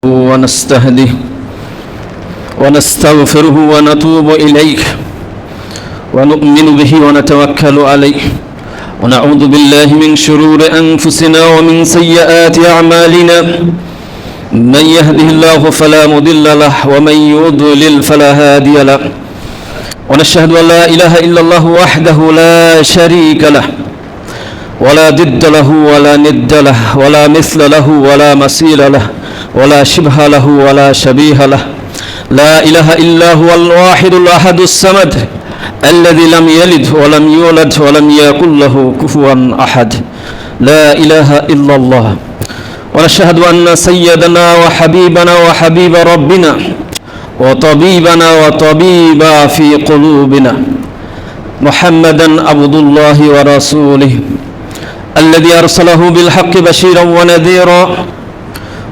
ونستهديه ونستغفره ونتوب إليه ونؤمن به ونتوكل عليه ونعوذ بالله من شرور أنفسنا ومن سيئات أعمالنا من يهده الله فلا مضل له ومن يضلل فلا هادي له ونشهد أن لا إله إلا الله وحده لا شريك له ولا ضد له ولا ند له ولا مثل له ولا مثيل له ولا شبه له ولا شبيه له لا إله إلا هو الواحد الأحد الصمد الذي لم يلد ولم يولد ولم يكن له كفوا أحد لا إله إلا الله ونشهد أن سيدنا وحبيبنا وحبيب ربنا وطبيبنا وطبيب في قلوبنا محمدا عبد الله ورسوله الذي أرسله بالحق بشيرا ونذيرا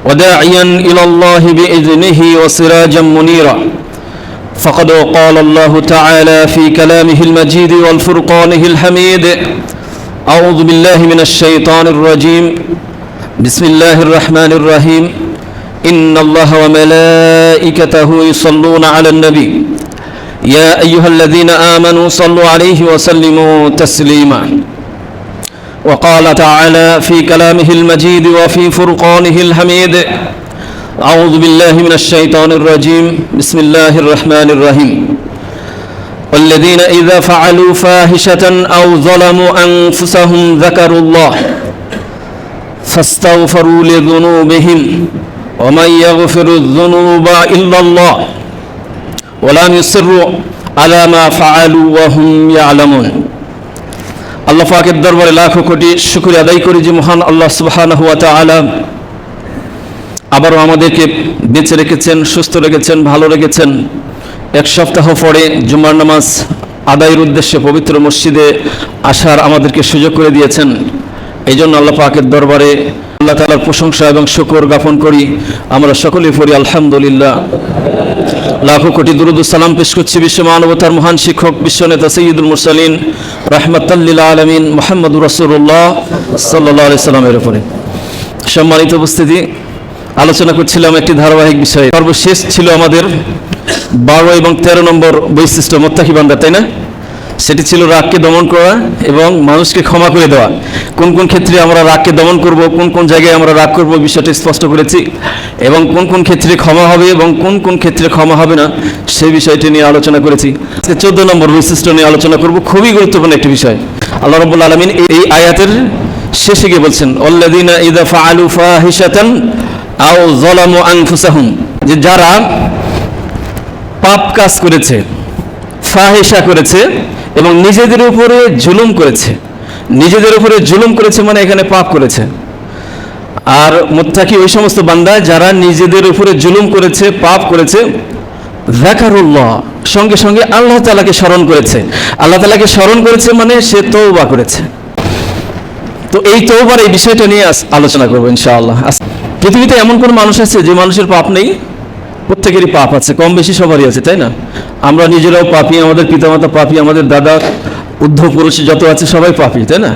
وداعيا إلى الله بإذنه وسراجا منيرا فقد قال الله تعالى في كلامه المجيد والفرقانه الحميد أعوذ بالله من الشيطان الرجيم بسم الله الرحمن الرحيم إن الله وملائكته يصلون على النبي يا أيها الذين آمنوا صلوا عليه وسلموا تسليما وقال تعالى في كلامه المجيد وفي فرقانه الحميد أعوذ بالله من الشيطان الرجيم بسم الله الرحمن الرحيم والذين إذا فعلوا فاحشة أو ظلموا أنفسهم ذكروا الله فاستغفروا لذنوبهم ومن يغفر الذنوب إلا الله ولم يصروا على ما فعلوا وهم يعلمون আল্লাহ পাকের দরবারে লাখো কোটি শুকরিয়া আদায় করি যে মহান আল্লাহ সুবহানাহু ওয়া তাআলা আবারও আমাদেরকে বেঁচে রেখেছেন, সুস্থ রেখেছেন, ভালো রেখেছেন। এক সপ্তাহ পরে জুমার নামাজ আদায়ের উদ্দেশ্যে পবিত্র মসজিদে আসার আমাদেরকে সুযোগ করে দিয়েছেন। এই জন্য আল্লাহ পাকের দরবারে আল্লাহ তাআলার প্রশংসা এবং শুকর জ্ঞাপন করি। আমরা সকলেই পড়ি আলহামদুলিল্লাহ। লাখো কোটি দুরূদ ও সালাম পেশ করছি বিশ্ব মানবতার মহান শিক্ষক বিশ্বনেতা সৈয়দুল মুরসালিন রাহমাতাল লিল আলামিন মুহাম্মদুর রাসূলুল্লাহ সাল্লাল্লাহু আলাইহি সাল্লামের উপরে। সম্মানিত উপস্থিতি, আলোচনা করছিলাম একটি ধারাবাহিক বিষয়ে। সর্বশেষ ছিল আমাদের 12 এবং 13 নম্বর বৈশিষ্ট্য মুত্তাকি বান্দা, তাই না? সেটি ছিল রাগকে দমন করা এবং মানুষকে ক্ষমা করে দেওয়া। কোন কোন ক্ষেত্রে আমরা রাগকে দমন করব, কোন কোন জায়গায় আমরা রাগ করব, বিষয়টি স্পষ্ট করেছি। এবং কোন কোন ক্ষেত্রে ক্ষমা হবে এবং কোন কোন ক্ষেত্রে ক্ষমা হবে না, সেই বিষয়টি নিয়ে আলোচনা করেছি। 14 নম্বর বৈশিষ্ট্য নিয়ে আলোচনা করব, খুবই গুরুত্বপূর্ণ একটি বিষয়। আল্লাহ রাব্বুল আলামিন এই আয়াতের শেষে গিয়ে বলছেন আল্লাযীনা ইযা ফাআলু ফাহিশাতান আও যালামু আনফুসাহুম, যে যারা পাপ কাজ করেছে, ফাহিশা করেছে এবং নিজেদের উপরে জুলুম করেছে। নিজেদের উপরে জুলুম করেছে মানে এখানে পাপ করেছে। আর মুত্তাকি ওই সমস্ত বান্দা যারা নিজেদের উপরে জুলুম করেছে, পাপ করেছে, যাকারুল্লাহ, সঙ্গে সঙ্গে আল্লাহ তাআলাকে স্মরণ করেছে। আল্লাহ তাআলাকে স্মরণ করেছে মানে সে তওবা করেছে। তো এই তওবার এই বিষয়টা নিয়ে আলোচনা করব ইনশাআল্লাহ। পৃথিবীতে এমন কোন মানুষ আছে যে মানুষের পাপ নেই? প্রত্যেকেরই পাপ আছে, কম বেশি সবারই আছে, তাই না? আমরা নিজেরাও পাপী, আমাদের পিতামাতা পাপী, আমাদের দাদা ঊর্ধ্ব পুরুষ যত আছে সবাই পাপী, তাই না?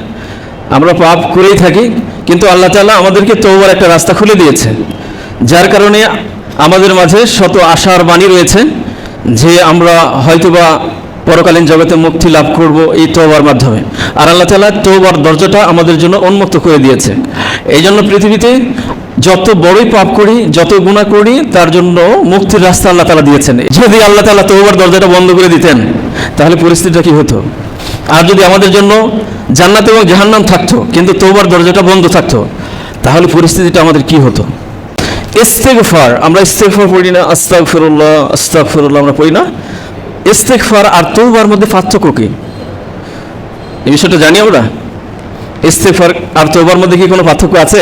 আমরা পাপ করেই থাকি, কিন্তু আল্লাহ তাআলা আমাদেরকে তওবার একটা রাস্তা খুলে দিয়েছে, যার কারণে আমাদের মাঝে শত আশার বাণী রয়েছে যে আমরা হয়তোবা পরকালীন জগতে মুক্তি লাভ করব এই তওবার মাধ্যমে। আর আল্লাহ তাআলা তওবার দরজাটা আমাদের জন্য উন্মুক্ত করে দিয়েছে। এই জন্য পৃথিবীতে যত বড়ই পাপ করি, যত গুনাহ করি, তার জন্য মুক্তির রাস্তা আল্লাহ তাআলা দিয়েছেন। যদি আল্লাহ তাআলা তওবার দরজাটা বন্ধ করে দিতেন তাহলে পরিস্থিতিটা কি হতো? আর যদি আমাদের জন্য জান্নাত এবং জাহান্নাম থাকতো কিন্তু তওবার দরজাটা বন্ধ থাকতো, তাহলে পরিস্থিতিটা আমাদের কি হতো? ইস্তেগফার, আমরা ইস্তেগফার পড়ি না? আস্তাগফিরুল্লাহ আস্তাগফিরুল্লাহ আমরা পড়ি না? ইস্তেগফার আর তওবার মধ্যে পার্থক্য কি? এই বিষয়টা জানি আমরা? ইস্তেগফার আর তওবার মধ্যে কি কোনো পার্থক্য আছে?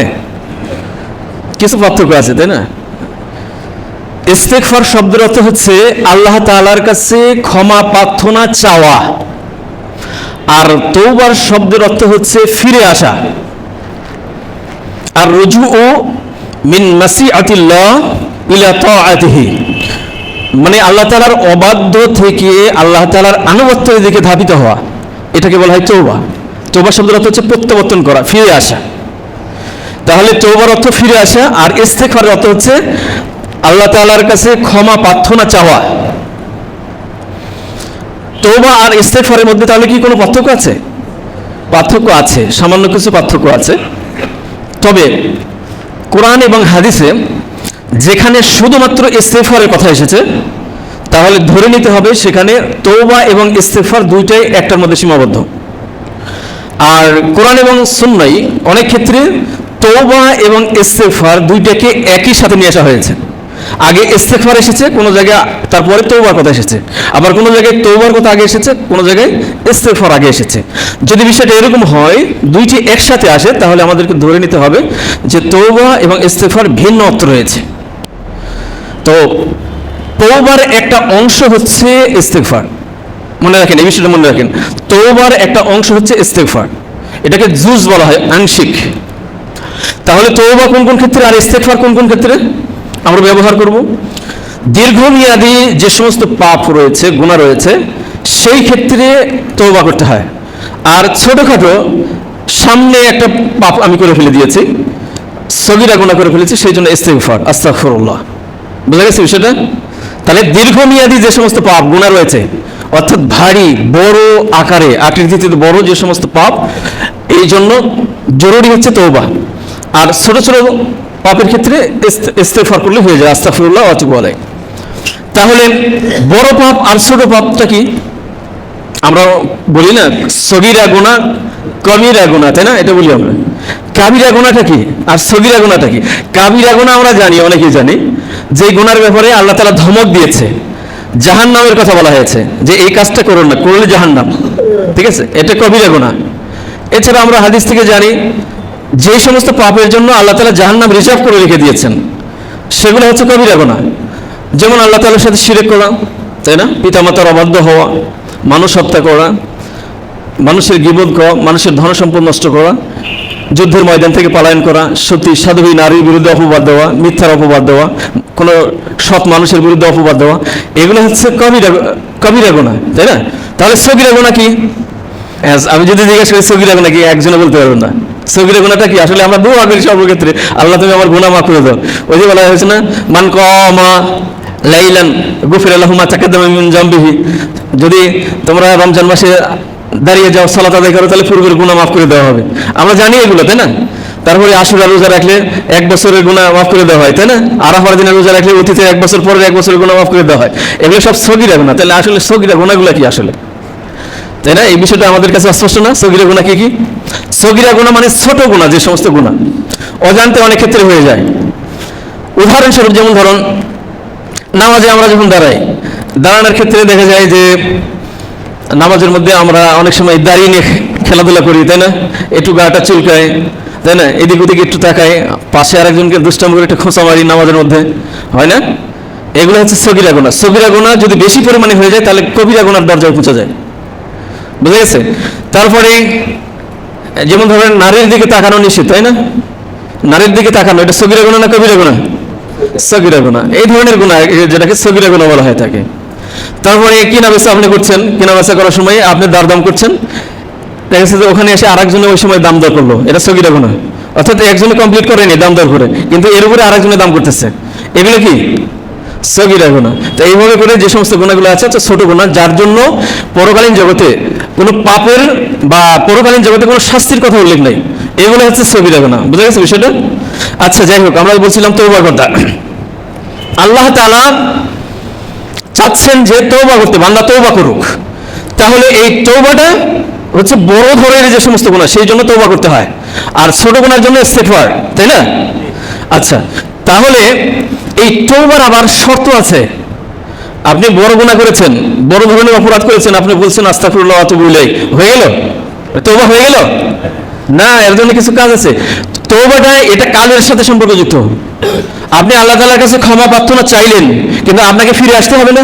কিছু পার্থক্য আছে, তাই না? ইস্তেগফার শব্দের অর্থ হচ্ছে আল্লাহ তাআলার কাছে ক্ষমা প্রার্থনা চাওয়া, আর তওবার শব্দের অর্থ হচ্ছে ফিরে আসা। আর রুজুউ মিন মাসিআতিল্লাহ ইলা তাআতিহি, মানে আল্লাহ তাআলার অবাধ্য থেকে আল্লাহ তাআলার আনুগত্যের দিকে ধাবিত হওয়া, এটাকে বলা হয় তওবা। তওবা শব্দের অর্থ হচ্ছে প্রত্যাবর্তন করা, ফিরে আসা। তাহলে তওবার অর্থ ফিরে আসা, আর ইস্তেগফারের অর্থ হচ্ছে আল্লাহ তাআলার কাছে ক্ষমা প্রার্থনা চাওয়া। তওবা আর ইস্তেগফারের মধ্যে তাহলে কি কোনো পার্থক্য আছে? পার্থক্য আছে, সামান্য কিছু পার্থক্য আছে। তবে কোরআন এবং হাদিসে যেখানে শুধুমাত্র ইস্তেগফারের কথা এসেছে, তাহলে ধরে নিতে হবে সেখানে তওবা এবং ইস্তেগফার দুইটাই একটার মধ্যে সীমাবদ্ধ। আর কোরআন এবং সুন্নাহয় অনেক ক্ষেত্রে তওবা এবং ইস্তেগফার দুইটাকে একই সাথে নিয়ে আসা হয়েছে। আগে ইস্তেগফার এসেছে কোনো জায়গায়, তারপরে তওবার কথা এসেছে, আবার কোনো জায়গায় তওবার কথা আগে এসেছে, কোনো জায়গায় ইস্তেগফার আগে এসেছে। যদি বিষয়টা এরকম হয়, দুইটি একসাথে আসে, তাহলে আমাদেরকে ধরে নিতে হবে যে তওবা এবং ইস্তেগফার ভিন্ন অর্থ রয়েছে। তো তওবার একটা অংশ হচ্ছে ইস্তেগফার, মনে রাখেন এই বিষয়টা, মনে রাখেন। তওবার একটা অংশ হচ্ছে ইস্তেগফার, এটাকে জুজ বলা হয়, আংশিক। তাহলে তওবা কোন কোন ক্ষেত্রে আর ইস্তেগফার কোন কোন ক্ষেত্রে আমরা ব্যবহার করব? দীর্ঘমেয়াদী যে সমস্ত পাপ রয়েছে, গুনাহ রয়েছে, সেই ক্ষেত্রে তওবা করতে হয়। আর ছোটখাটো সামনে একটা পাপ আমি করে ফেলে দিয়েছি, সগীরা গুনাহ করে ফেলেছি, সেই জন্য ইস্তেগফার, আস্তাগফিরুল্লাহ। বুঝা গেছে বিষয়টা? তাহলে দীর্ঘমেয়াদী যে সমস্ত পাপ গুনাহ রয়েছে, অর্থাৎ ভারী বড় আকারে আকৃতিতে বড় যে সমস্ত পাপ, এই জন্য জরুরি হচ্ছে তওবা। আর ছোট ছোট পাপের ক্ষেত্রে ইস্তেগফার করলে হয়ে যায়, আস্তাগফিরুল্লাহ ওয়া আতুবু আলাইহি। তাহলে বড় পাপ আর ছোট পাপটা কি? আমরা বলি না সগীরা গুনাহ কবিরা গুনাহ, তাই না? এটা বলি আমরা। কাবিরা গুনাহটা কি আর সগীরা গুনাহটা কি? কাবিরা গুনাহ আমরা জানি, অনেকেই জানি, যে গুনার ব্যাপারে আল্লাহ তাআলা ধমক দিয়েছে, জাহান্নামের কথা বলা হয়েছে যে এই কাজটা করো না, করলে জাহান্নাম, ঠিক আছে? এটা কবিরা গুনাহ। এছাড়া আমরা হাদিস থেকে জানি যে সমস্ত পাপের জন্য আল্লাহ তাআলা জাহান্নাম রিজার্ভ করে রেখে দিয়েছেন, সেগুলো হচ্ছে কবিরা গুনাহ। যেমন আল্লাহ তাআলার সাথে শিরক করা, তাই না? পিতামাতার অবাধ্য হওয়া, মানুষ হত্যা করা, মানুষের গীবত করা, মানুষের ধন সম্পদ নষ্ট করা, যুদ্ধের ময়দান থেকে পলায়ন করা, সতী সাধবী নারীর বিরুদ্ধে অপবাদ দেওয়া, মিথ্যার অপবাদ দেওয়া, কোনো সৎ মানুষের বিরুদ্ধে অপবাদ দেওয়া, এগুলো হচ্ছে কবিরা গুনাহ, তাই না? তাহলে সগীরা গুনাহ কি? আমি যদি জিজ্ঞেস করি সগীরা গুনাহ কি, একজনে বলতে পারবেন না। সগীরা গুনাহটা কি? আসলে আমরা দোয়া করি সর্বক্ষেত্রে, আল্লাহ তুমি আমার গুনাহ মাফ করে দাও। ওই যে বলা হয়েছে না, মান কামা লাইলান গুফিরা লাহু মা তাকাদ্দামা মিন যামবিহি, যদি তোমরা রমজান মাসে দাঁড়িয়ে যাও, সালাত আদায় করো, তাহলে পূর্বের গুনাহ মাফ করে দেওয়া হবে। আমরা জানি এগুলো, তাই না? তারপরে আশুরা রোজা রাখলে 1 বছরের গুনাহ মাফ করে দেওয়া হয়, তাই না? আরাফার দিনে রোজা রাখলে অতীতে 1 বছর পরে 1 বছরের গুনাহ মাফ করে দেওয়া হয়। এগুলো সব সগীরা গুনাহ। তাহলে আসলে সগীরা গুনাহগুলো কি আসলে, তাই না? এই বিষয়টা আমাদের কাছে স্পষ্ট না। সগীরা গুনাহ কি কি? সগীরা গুনাহ মানে ছোট গুনাহ, যে সমস্ত গুনাহ অজান্তে অনেক ক্ষেত্রে হয়ে যায়। উদাহরণস্বরূপ যেমন ধরুন, নামাজে আমরা যখন দাঁড়ানোর ক্ষেত্রে দেখা যায় যে নামাজের মধ্যে আমরা অনেক সময় দাঁড়িয়ে নিয়ে খেলাধুলা করি, তাই না? একটু গাটা চুলকায়, তাই না? এদিক ওদিক একটু তাকায়, পাশে আরেকজনকে দুষ্টামি করে একটা খোঁচা মারি নামাজের মধ্যে, হয় না? এগুলো হচ্ছে সগীরা গুনাহ। সগীরা গুনাহ যদি বেশি পরিমাণে হয়ে যায়, তাহলে কবিরা গুনাহর দরজায় পৌঁছে যায়। বুঝা গেছে? তারপরে যেমন ধরেন নারীর দিকে তাকানো নিষেধ, তাই না? নারীর দিকে তাকানো, এটা সগীরা গুনাহ না কবিরা গুনাহ? সগীরা গুনাহ। এই ধরনের গুনাহ যেটাকে সগীরা গুনাহ বলা হয় থাকে। তারপরে কিনা বেচা আপনি করছেন, কিনা বেচা করার সময় আপনি দাম করছেন, দেখা যাচ্ছে যে ওখানে এসে আরেকজনে ওই সময় দাম দর করলো, এটা সগীরা গুনাহ। অর্থাৎ একজনে কমপ্লিট করেনি দাম দর করে, কিন্তু এর উপরে আরেকজনে দাম করতেছে, এগুলো কি? সগীরা গুনাহ। তো এইভাবে করে যে সমস্ত গুনাহগুলো আছে, ছোট গুনাহ, যার জন্য পরকালীন জগতে কোনো পাপের বা পরকালীন জগতে কোনো শাস্তির কথা উল্লেখ নেই, এগুলো হচ্ছে সগীরা গুনাহ। বুঝা গেছে বিষয়টা? আচ্ছা, যাই হোক, আমরা বলছিলাম তওবার কথা। আল্লাহ তাআলা চাচ্ছেন যে তওবা করতে, বান্দা তওবা করুক। তাহলে এই তওবাটা হচ্ছে বড় ধরনের যে সমস্ত গুনাহ, সেই জন্য তওবা করতে হয়, আর ছোট গুনার জন্য ইস্তেগফার, তাই না? আচ্ছা, তাহলে এই তওবার আবার শর্ত আছে। আপনি বড় গুনাহ করেছেন, বড় ধরনের অপরাধ করেছেন, আপনি বলছেন আস্তাগফিরুল্লাহ ওয়া আতুবু ইলাইহি, হয়ে গেল? তওবা হয়ে গেল না? এর জন্য কিছু কাজ আছে। তওবাটা এটা কালের সাথে সম্পর্কযুক্ত। আপনি আল্লাহ তাআলার কাছে ক্ষমা প্রার্থনা চাইলেন, কিন্তু আপনাকে ফিরে আসতে হবে না?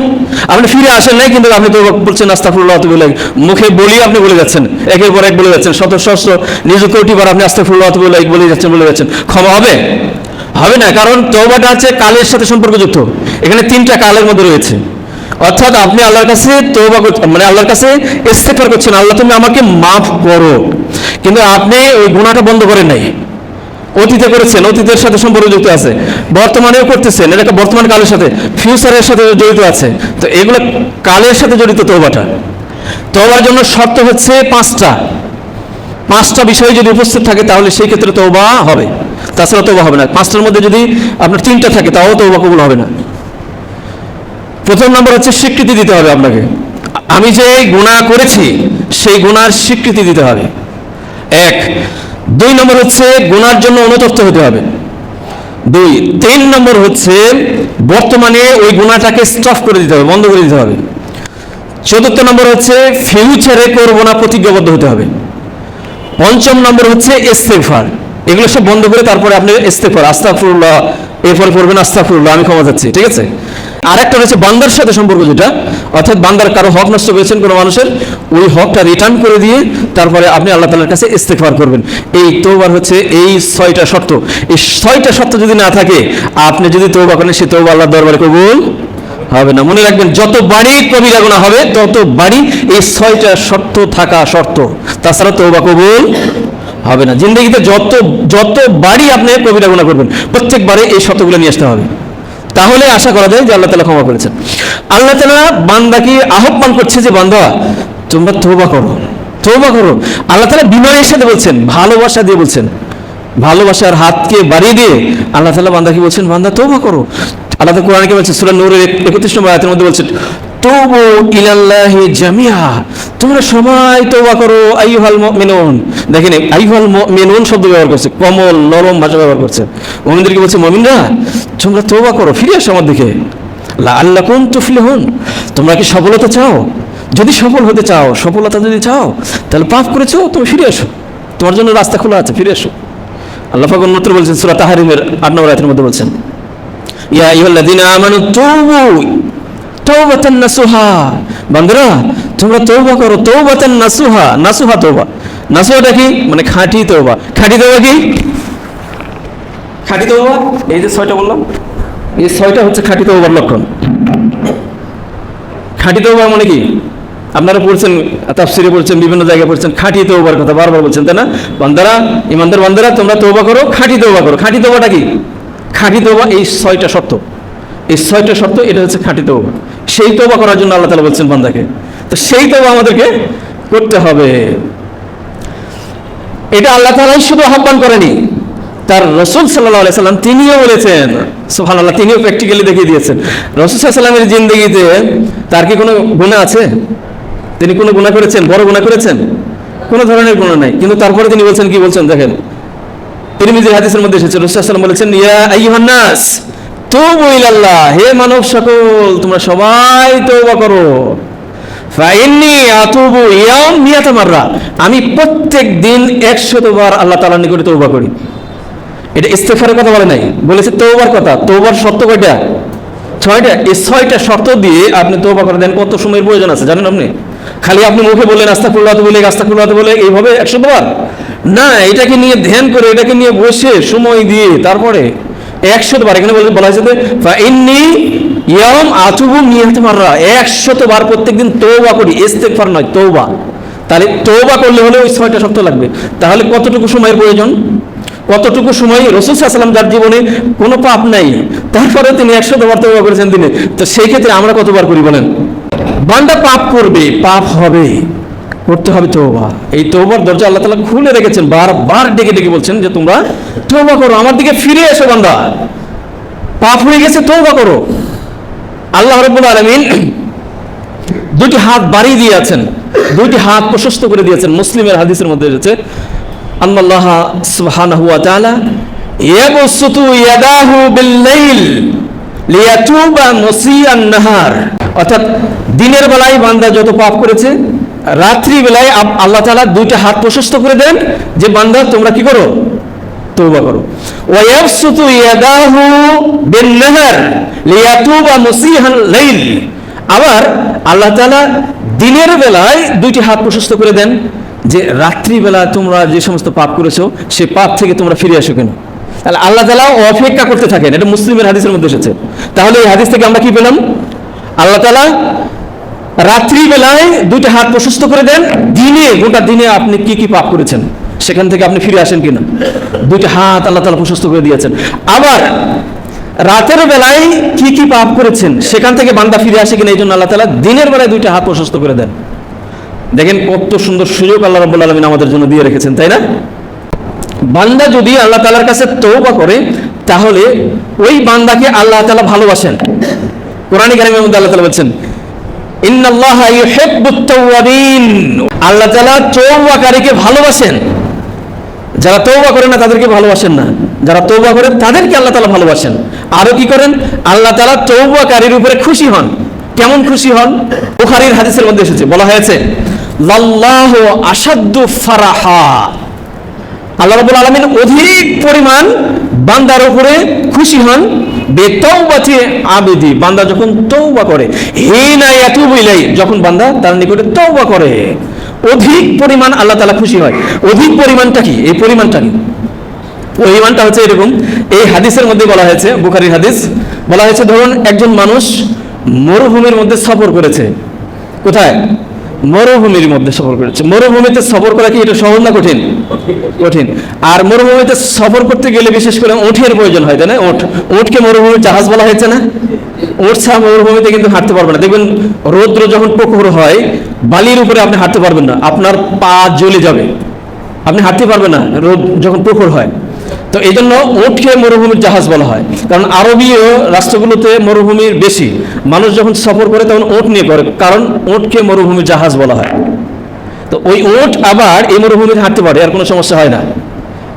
আপনি ফিরে আসেন নাই, কিন্তু আপনি তওবা বলছেন আস্তাগফিরুল্লাহ ওয়া আতুবু ইলাইহি, মুখে বলি আপনি বলে যাচ্ছেন, একের পর এক বলে যাচ্ছেন, শত সহস্র নিযুত কোটিবার আপনি আস্তাগফিরুল্লাহ ওয়া আতুবু ইলাইহি বলে যাচ্ছেন, ক্ষমা হবে? হবে না, কারণ তওবাটা হচ্ছে কালের সাথে সম্পর্কযুক্ত। এখানে 3টা কালের মধ্যে রয়েছে। অর্থাৎ আপনি আল্লাহর কাছে তওবা করছেন, মানে আল্লাহর কাছে ইস্তেগফার করছেন, আল্লাহ তুমি আমাকে মাফ করো, কিন্তু আপনি ওই গুনাহটা বন্ধ করেন নাই, অতীতে করেছেন, অতীতের সাথে সম্পর্কযুক্ত আছে, বর্তমানেও করতেছেন, এটা বর্তমান কালের সাথে, ফিউচারের সাথে জড়িত আছে। তো এগুলো কালের সাথে জড়িত তওবাটা। তওবার জন্য শর্ত হচ্ছে পাঁচটা বিষয় যদি উপস্থিত থাকে তাহলে সেই ক্ষেত্রে তওবা হবে, তাছাড়া তওবা হবে না। পাঁচটার মধ্যে যদি আপনার তিনটা থাকে তাও তওবা কবুল হবে না। প্রথম নম্বর হচ্ছে স্বীকৃতি দিতে হবে আপনাকে, আমি যে গুনাহ করেছি সেই গুনার স্বীকৃতি দিতে হবে, এক। দুই নম্বর হচ্ছে গুনার জন্য অনুতপ্ত হতে হবে, দুই। তিন নম্বর হচ্ছে বর্তমানে ওই গুনাহটাকে স্টপ করে দিতে হবে, বন্ধ করে দিতে হবে। চতুর্থ নম্বর হচ্ছে ফিউচারে করবো না প্রতিজ্ঞাবদ্ধ হতে হবে। পঞ্চম নম্বর হচ্ছে ইস্তেগফার, এগুলো সব বন্ধ করে তারপরে আপনি ইস্তেগফার, আস্তাগফিরুল্লাহ, এরপরে পড়বেন আস্তাগফিরুল্লাহ, আমি ক্ষমা চাচ্ছি, ঠিক আছে। আরেকটা রয়েছে বান্দার সাথে সম্পর্ক, যেটা অর্থাৎ বান্দার কারো হক নষ্ট করেছেন কোনো মানুষের, ওই হকটা রিটার্ন করে দিয়ে তারপরে আপনি আল্লাহ তাআলার কাছে ইস্তেগফার করবেন। এই তওবার হচ্ছে এই 6টা শর্ত। এই 6টা শর্ত যদি না থাকে, আপনি যদি তওবা করেন, সেই তওবা আল্লাহর দরবারে কবুল হবে না। মনে রাখবেন, যত বাড়ি কবিরা গুনাহ হবে তত বাড়ি এই 6টা শর্ত থাকা শর্ত, তাছাড়া তওবা কবুল হবে না। জিন্দগিতে যত বাড়ি আপনি কবিরা গুনাহ করবেন, প্রত্যেকবারে এই শর্তগুলো নিয়ে আসতে হবে, তাহলে আশা করা যায় যে আল্লাহ তাআলা ক্ষমা করেছেন। আল্লাহ তাআলা বান্দাকে আহ্বান করছে যে বান্দা তোমরা তওবা করো, তওবা করো। আল্লাহ তাআলা বিনয়ের সাথে বলছেন, ভালোবাসা দিয়ে বলছেন, ভালোবাসার হাতকে বাড়িয়ে দিয়ে আল্লাহ তাআলা বান্দাকে বলছেন, বান্দা তওবা করো। আল্লাহ তাআলা কোরআনে বলছেন, সূরা নূরের 31 নম্বর আয়াতের মধ্যে বলছেন, তুবু ইলাল্লাহি জামিআ, তোমরা সবাই তওবা করো আইয়ুহাল মুমিনুন। দেখেন, আইয়ুহাল মুমিনুন শব্দ ব্যবহার করছে, কোমল নরম ভাষা ব্যবহার করছে। মুমিনদেরকে বলছে, মুমিনরা তোমরা তওবা করো, ফিরে আসো আমার দিকে, লাআল্লাকুম তুফলিহুন, তোমরা কি সফলতা চাও? যদি সফল হতে চাও, সফলতা যদি চাও, তাহলে পাপ করেছো, তুমি ফিরে আসো, তোমার জন্য রাস্তা খোলা আছে, ফিরে আসো। আল্লাহ পাক অন্যত্র বলছেন, সূরা তাহরিমের 8 নম্বর আয়াতের মধ্যে বলছেন, ইয়া আইয়ুহাল্লাযীনা আমানু তুবু তাওবাতান নাসুহা, বান্দারা তোমরা তওবা করো তাওবাতান নাসুহা। নাসুহা তওবা, নাসুহাটা কি? মানে খাঁটি তওবা। খাঁটি তওবা কি? খাঁটি তওবা এই যে 6টা বললাম, এই 6টা হচ্ছে খাঁটি তওবার লক্ষণ। খাঁটি তওবা মানে কি? আপনারা পড়ছেন, তাফসিরে পড়ছেন, বিভিন্ন জায়গায় পড়ছেন, খাঁটি তওবার কথা বারবার বলছেন, তাই না? বান্দারা, ইমানদার বান্দারা, তোমরা তওবা করো, খাঁটি তওবা করো। খাঁটি তওবাটা কি? খাঁটি তওবা এই 6টা শর্ত, এই 6টা শর্ত, এটা হচ্ছে খাঁটি তওবা। সেই তওবা করার জন্য আল্লাহ তাআলা বলছেন বান্দাকে, তো সেই তওবা আমাদেরকে করতে হবে। এটা আল্লাহ তাআলাই শুধু আহ্বান করেনি, তার রাসূল সাল্লাল্লাহু আলাইহি সাল্লাম তিনিও বলেছেন, সুবহানাল্লাহ, তিনিও প্র্যাকটিক্যালি দেখিয়ে দিয়েছেন। রাসূল সাল্লাল্লাহু আলাইহি সাল্লামের জিন্দেগিতে তার কি কোনো গুনাহ আছে? তিনি কোনো গুনাহ করেছেন? বড় গুনাহ করেছেন? কোনো ধরনের গুনাহ নাই, কিন্তু তারপরে তিনি বলছেন, কি বলছেন দেখেন, তিরমিজির হাদিসের মধ্যে এসেছে, রাসূল সাল্লাল্লাহু আলাইহি সাল্লাম বলেছেন, ইয়া আইয়ুহান নাস তুবু ইলাল্লাহ, হে মানব সকল তোমরা সবাই তওবা করো, ফাইন্নী আতুবু ইয়াউম মিয়াতা মাররা, আমি প্রত্যেক দিন 100 বার আল্লাহ তাআলার নিকটে তওবা করি। এটা ইস্তেগফারের কথা বলে নাই, বলেছে তওবার কথা। তওবার শর্ত কয়টা? 6টা। এই 6টা শর্ত দিয়ে আপনি তওবা করে দেন। কত সময়ের প্রয়োজন আছে জানেন আপনি? খালি আপনি মুখে বললেন আস্তাগফিরুল্লাহ বলে, আস্তাগফিরুল্লাহ বলে, এইভাবে 100 বার না, এটাকে নিয়ে ধ্যান করে, এটাকে নিয়ে বসে সময় দিয়ে তারপরে 100 বার। এখানে বলা হয়েছে ফাইন্নী ইয়াউম আতুবু মিয়াতা মাররা, 100 বার প্রত্যেকদিন তওবা করি, ইস্তেগফার নয়, তওবা। তাহলে তওবা করলে হলে ওই 6টা শর্ত লাগবে। তাহলে কতটুকু সময়ের প্রয়োজন? কতটুকু সময়? রাসূল সাল্লাল্লাহু আলাইহি সাল্লাম যার জীবনে কোনো পাপ নাই, তারপরে তিনি 100 বার তওবা করেছেন দিনে, তো সেই ক্ষেত্রে আমরা কতবার করি বলেন? বান্দা পাপ করবে, পাপ হবে, করতে হবে তওবা। এই তওবার দরজা আল্লাহ তাআলা খুলে রেখেছেন, বারবার ডেকে ডেকে বলছেন যে তোমরা তওবা করো, আমার দিকে ফিরে এসো বান্দা, পাপ হয়ে গেছে, তওবা করো। আল্লাহ রাব্বুল আলামিন 2টি হাত বাড়িয়ে দিয়েছেন, 2টি হাত প্রশস্ত করে দিয়েছেন। মুসলিমের হাদিসের মধ্যে এসেছে, আল্লাহ সুবহানাহু ওয়া তাআলা ইয়াবসুতু ইয়াদাহু বিল-লাইল লিয়াতুবা মুসিআন নাহার, অর্থাৎ দিনের বেলায় বান্দা যত পাপ করেছে, রাত্রি বেলায় আল্লাহ তাআলা 2টা হাত প্রশস্ত করে দেন যে বান্দা তোমরা কি করো? তওবা করো। ওয়া ইয়াবসুতু ইয়াদাহু বিন-নাহার লিয়াতুবা মুসিআন লাইল, আবার আল্লাহ তাআলা দিনের বেলায় 2টি হাত প্রশস্ত করে দেন যে রাত্রিবেলা তোমরা যে সমস্ত পাপ করেছো সেই পাপ থেকে তোমরা ফিরে আসো কেন। তাহলে আল্লাহ তাআলা অপেক্ষা করতে থাকেন, এটা মুসলিমের হাদিসের মধ্যে এসেছে। তাহলে এই হাদিস থেকে আমরা কি পেলাম? আল্লাহ তাআলা রাত্রিবেলায় 2টা হাত প্রশস্ত করে দেন, দিনে, গোটা দিনে আপনি কি কি পাপ করেছেন সেখান থেকে আপনি ফিরে আসেন কিনা? দুইটা হাত আল্লাহ তাআলা প্রশস্ত করে দিয়েছেন। আবার রাতের বেলায় কি কি পাপ করেছেন সেখান থেকে বান্দা ফিরে আসে কিনা, এই জন্য আল্লাহ তাআলা দিনের বেলায় দুইটা হাত প্রশস্ত করে দেন। দেখেন কত সুন্দর সুযোগ আল্লাহ রাব্বুল আলামিন আমাদের জন্য দিয়ে রেখেছেন, তাই না? বান্দা যদি আল্লাহ তাআলার কাছে তওবা করে তাহলে ওই বান্দাকে আল্লাহ তাআলা ভালোবাসেন। কোরআনে কারিমের মধ্যে আল্লাহ তাআলা বলছেন ইন্নাল্লাহা ইউহিব্বুত তাওয়াবিন, আল্লাহ তাআলা তওবাকারীকে ভালোবাসেন। যারা তওবা করে না তাদেরকে ভালোবাসেন না, যারা তওবা করে তাদেরকে আল্লাহ তাআলা ভালোবাসেন। আরো কি করেন? আল্লাহ তাআলা তওবাকারীর উপরে খুশি হন। কেমন খুশি হন? বুখারীর হাদিসের মধ্যে এসেছে, বলা হয়েছে লাল্লাহু আশাদ্দু ফারাহা, আল্লাহ রাব্বুল আলামিন অধিক পরিমাণ বান্দার উপরে খুশি হন বেতাওবাতি আবেদি, বান্দা যখন তওবা করে, হিনা ইয়াতুবু ইলাই, যখন বান্দা তার নিকটে তওবা করে অধিক পরিমাণ আল্লাহ তাআলা খুশি হয়। অধিক পরিমাণটা কি? এই পরিমাণটা কি? পরিমাণটা হচ্ছে এরকম, এই হাদিসের মধ্যে বলা হয়েছে, বুখারীর হাদিস, বলা হয়েছে ধরুন একজন মানুষ মরুভূমির মধ্যে সফর করেছে। কোথায়? মরুভূমির মধ্যে সফর করেছে। মরুভূমিতে সফর করা কি এটা সহজ না কঠিন? কঠিন। আর মরুভূমিতে সফর করতে গেলে বিশেষ করে উটের প্রয়োজন হয়, তাই না? উটকে মরুভূমির জাহাজ বলা হয়েছে না? উট ছাড়া মরুভূমিতে কিন্তু হাঁটতে পারবে না। দেখবেন রৌদ্র যখন প্রখর হয় বালির উপরে আপনি হাঁটতে পারবেন না, আপনার পা জ্বলে যাবে, আপনি হাঁটতে পারবেন না রোদ যখন প্রখর হয়। তো এই জন্য উটকে মরুভূমির জাহাজ বলা হয়, কারণ আরবীয় রাষ্ট্রগুলোতে মরুভূমির বেশি, মানুষ যখন সফর করে তখন উট নিয়ে করে, কারণ উটকে মরুভূমির জাহাজ বলা হয়। তো ওই উট আবার এই মরুভূমিতে হাঁটতে পারে, আর কোনো সমস্যা হয় না।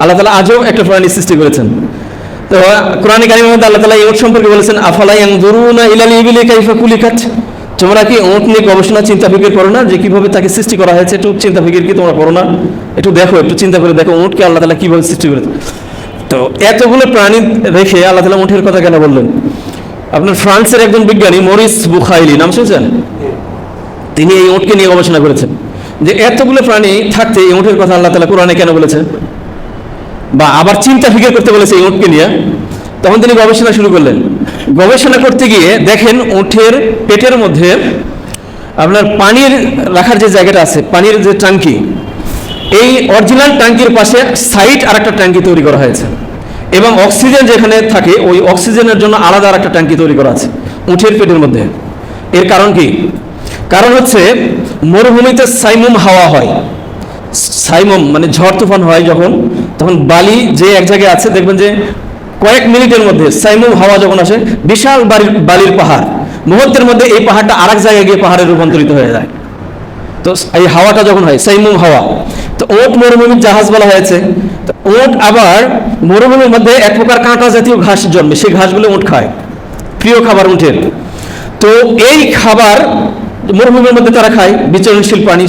আল্লাহ তাআলা আজও একটা প্রাণী সৃষ্টি করেছেন। তো কোরআনে কারিমের মধ্যে আল্লাহ তাআলা এই উট সম্পর্কে বলেছেন আফালা ইয়ানজুরুনা ইলাল ইবিলি কাইফা কুলিকাত, তোমরা কি উট নিয়ে গবেষণা চিন্তা ফিকির করো না যে কিভাবে তাকে সৃষ্টি করা হয়েছে? একটু চিন্তা ফিকির কি তোমরা করো না? একটু দেখো, একটু চিন্তা করে দেখো উটকে আল্লাহ তাআলা কিভাবে সৃষ্টি করেছে। তো এতগুলো প্রাণী রেখে আল্লাহ তাআলা উটের কথা কেন বললেন? আপনার ফ্রান্সের একজন বিজ্ঞানী মরিস বুখাইলি, নাম শুনছেন? তিনি এই উটকে নিয়ে গবেষণা করেছেন যে এতগুলো প্রাণী থাকতে এই উটের কথা আল্লাহ তাআলা কোরআনে কেন বলেছে, বা আবার চিন্তা ফিকির করতে বলেছে এই উটকে নিয়ে। তখন তিনি গবেষণা শুরু করলেন। গবেষণা করতে গিয়ে দেখেন উটের পেটের মধ্যে আপনার পানির রাখার যে জায়গাটা আছে, পানির যে ট্যাঙ্কি, এই অরিজিনাল ট্যাঙ্কির পাশে সাইড আর একটা ট্যাঙ্কি তৈরি করা হয়েছে, এবং অক্সিজেন যেখানে থাকে ওই অক্সিজেনের জন্য আলাদা আর একটা ট্যাঙ্কি তৈরি করা আছে উটের পেটের মধ্যে। এর কারণ কি? কারণ হচ্ছে মরুভূমিতে সাইমুম হাওয়া হয়। সাইমুম মানে ঝড় তুফান হয় যখন, তখন বালি যে এক জায়গায় আছে দেখবেন যে কয়েক মিনিটের মধ্যে সাইমুম হাওয়া যখন আসে, বিশাল বালির পাহাড়, মুহূর্তের মধ্যে এই পাহাড়টা আরেক জায়গায় গিয়ে পাহাড়ে রূপান্তরিত হয়ে যায়। তো এই হাওয়াটা যখন হয় সাইমুম হাওয়া, তো উট মরুভূমির জাহাজ বলা হয়েছে। তো উট আবার মরুভূমির মধ্যে এক প্রকার কাঁটা জাতীয় ঘাস জন্মে, সেই ঘাসগুলো উট খায়, প্রিয় খাবার উটের। তো এই খাবার মরুভূমির মধ্যে তারা খায়, বিচরণশীল পানি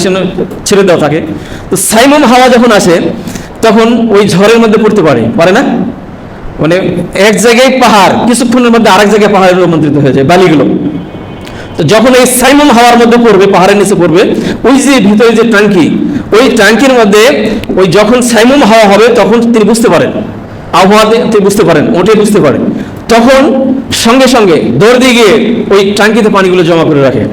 ছেড়ে দেওয়া থাকে। তো সাইমুম হাওয়া যখন আসে তখন ওই ঝড়ের মধ্যে পড়তে পারে না, মানে এক জায়গায় পাহাড় কিছুক্ষণের মধ্যে আরেক জায়গায় পাহাড়ে রূপান্তরিত হয়ে যায় বালিগুলো। তো যখন এই সাইমুম হাওয়ার মধ্যে পড়বে, পাহাড়ের নিচে পড়বে, ওই যে ভিতরে যে ট্যাঙ্কি, ওই ট্যাঙ্কির মধ্যে ওই যখন সাইমুম হাওয়া হবে তখন তিনি বুঝতে পারেন, আবহাওয়াতে তিনি বুঝতে পারেন, ওঠে বুঝতে পারেন, তখন সঙ্গে সঙ্গে দৌড় দিয়ে গিয়ে ওই ট্যাঙ্কিতে পানিগুলো জমা করে রাখে,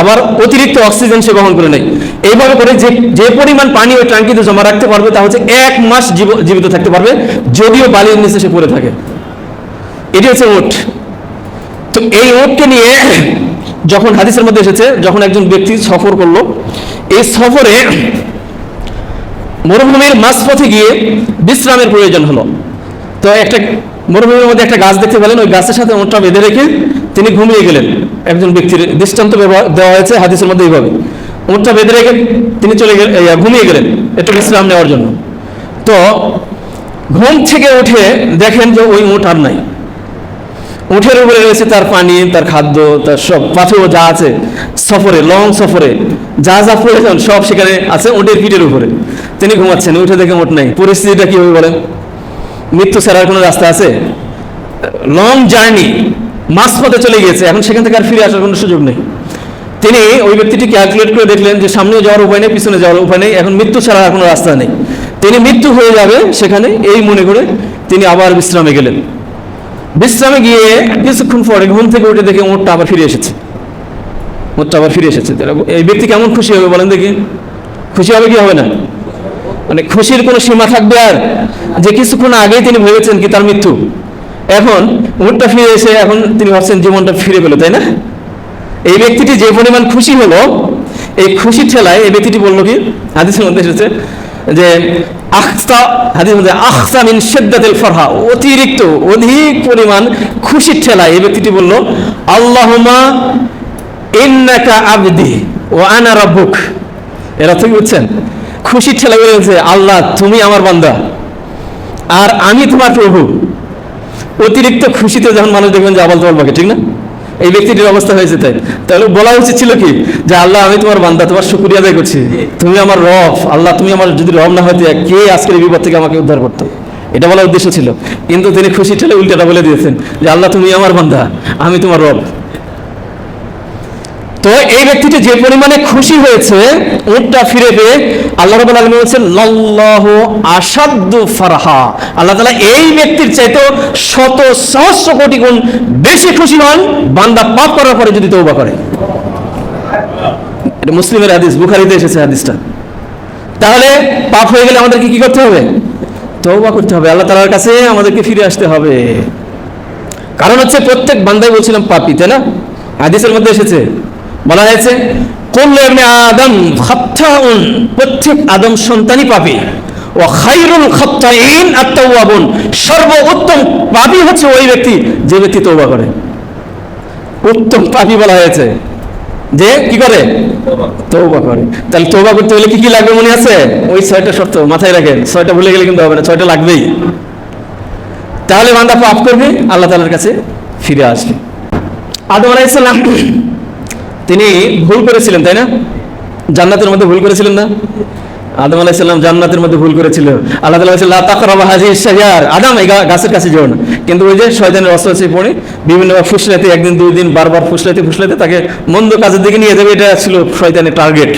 আবার অতিরিক্ত অক্সিজেন সে গ্রহণ করে নেয়। এইভাবে করে যে পরিমাণ পানি ওই ট্যাঙ্কিতে জমা রাখতে পারবে তা হচ্ছে 1 মাস জীবিত থাকতে পারবে, যদিও বালির নিচে সে পড়ে থাকে। এটি হচ্ছে উট। তো এই উটকে নিয়ে যখন হাদিসের মধ্যে এসেছে, যখন একজন ব্যক্তি সফর করলো, এই সফরে মরুভূমির মাঝপথে গিয়ে বিশ্রামের প্রয়োজন হলো। তো একটা মরুভূমির মধ্যে একটা গাছ দেখতে পেলেন, ওই গাছের সাথে উটটা বেঁধে রেখে তিনি ঘুমিয়ে গেলেন। একজন ব্যক্তির দৃষ্টান্ত দেওয়া হয়েছে হাদিসের মধ্যে এইভাবে, উটটা বেঁধে রেখে তিনি ঘুমিয়ে গেলেন একটু বিশ্রাম নেওয়ার জন্য। তো ঘুম থেকে উঠে দেখেন যে ওই উট আর নাই, উঠের উপরে রয়েছে তার পানি, তার খাদ্য, তার সব পাথর যা আছে, সফরে লং সফরে যা যা প্রয়োজন সব সেখানে আছে উটের পিঠের উপরে। তিনি ঘুমাচ্ছেন, উঠে দেখে উট নাই। পরিস্থিতিটা কি হবে বলেন? মৃত্যু ছাড়ার কোনো রাস্তা আছে? লং জার্নি, মাঝপথে চলে গিয়েছে, এখন সেখান থেকে আর ফিরে আসার কোনো সুযোগ নেই। তিনি ওই ব্যক্তিটি ক্যালকুলেট করে দেখলেন যে সামনে যাওয়ার উপায় নেই, পিছনে যাওয়ার উপায় নেই, এখন মৃত্যু ছাড়া আর কোনো রাস্তা নেই, তিনি মৃত্যু হয়ে যাবে সেখানে, এই মনে করে তিনি আবার বিশ্রামে গেলেন। বিশ্রামে গিয়ে কিছুক্ষণ পরে ঘুম থেকে উঠে দেখে উটটা আবার ফিরে এসেছে। এই ব্যক্তি কেমন খুশি হবে বলেন দেখি? খুশি হবে কি হবে না? মানে খুশির কোনো সীমা থাকবে? আর যে কিছুক্ষণ আগেই তিনি ভেবেছেন কি তার মৃত্যু, এখন উটটা ফিরে এসে এখন তিনি ভাবছেন জীবনটা ফিরে পেল, তাই না? এই ব্যক্তিটি যে পরিমাণ খুশি হলো, এই খুশির ঠেলায় এই ব্যক্তিটি বললো কি, হাদিসের মধ্যে এসেছে যে আখসা মিন শিদ্দাতিল ফরহা, অতিরিক্ত অধিক পরিমাণ খুশির ঠেলায় এই ব্যক্তিটি বলল, আল্লাহুম্মা ইন্নাকা আবদি ওয়া আনা রাব্বুক। এরা থেকে বুঝছেন, খুশির ঠেলায় বলেছে আল্লাহ তুমি আমার বান্দা আর আমি তোমার প্রভু। অতিরিক্ত খুশিতে যখন মানুষ দেখবেন যে আবাল তোমার বাকে, ঠিক না? এই ব্যক্তিটির অবস্থা হয়েছে তাই। তাহলে বলা উচিত ছিল কি যে আল্লাহ আমি তোমার বান্দা, তোমার শুকরিয়া আদায় করছি, তুমি আমার রব, আল্লাহ তুমি আমার যদি রব না হইতে কে আজকের এই বিপদ থেকে আমাকে উদ্ধার করতো, এটা বলার উদ্দেশ্য ছিল। কিন্তু তিনি খুশি ঠেলে উল্টাটা বলে দিয়েছেন যে আল্লাহ তুমি আমার বান্দা, আমি তোমার রব। তো এই ব্যক্তিটি যে পরিমাণে খুশি হয়েছে উটটা ফিরে পেয়ে, আল্লাহ রাব্বুল আলামিন বলেছেন লাল্লাহু আশাদ্দু ফারহা, আল্লাহ তাআলা এই ব্যক্তির চাইতেও শত সহস্র কোটি গুণ বেশি খুশি হন বান্দা পাপ করার পরে যদি তওবা করে। এটা মুসলিমের হাদিস, বুখারীতে এসেছে হাদিসটা। তাহলে পাপ হয়ে গেলে আমাদেরকে কি করতে হবে? তওবা করতে হবে, আল্লাহ তাআলার কাছে আমাদেরকে ফিরে আসতে হবে। কারণ হচ্ছে প্রত্যেক বান্দাই বলছিলাম পাপী, তাই না? হাদিসের মধ্যে এসেছে, বলা হয়েছে কুল্লু ইবনে আদম খাত্তাউন, প্রত্যেক আদম সন্তানই পাপী, ওয়া খায়রুল খাত্তাইন আত-তাওয়াবুন, সর্বোত্তম পাপী হচ্ছে ওই ব্যক্তি যে ব্যক্তি তওবা করে। উত্তম পাপী বলা হয়েছে যে কি করে? তওবা করে। তাহলে তওবা করতে হলে কি কি লাগবে মনে আছে? ওই 6টা শর্ত মাথায় রাখেন, 6টা ভুলে গেলে কিন্তু হবে না, 6টা লাগবেই। তাহলে বান্দা পাপ করবে, আল্লাহ তাআলার কাছে ফিরে আসবে। আদম আলাইহিস সালাম তিনি ভুল করেছিলেন, তাই না? জান্নাতের মধ্যে ভুল করেছিলেন না? আদম আলাইহিস সালাম জান্নাতের মধ্যে ভুল করেছিল। আল্লাহ তাআলা বলেছেন লা তাকরাবা হাযিহিশ শাজার, আদম এই গাছের কাছে যেও না। কিন্তু ওই যে শয়তানের ওয়াসওয়াসায় পড়ে বিভিন্নভাবে ফুসলাতে, একদিন দুই দিন বারবার ফুসলাতে তাকে মন্দ কাজের দিকে নিয়ে যাবে, এটা ছিল শয়তানের টার্গেট।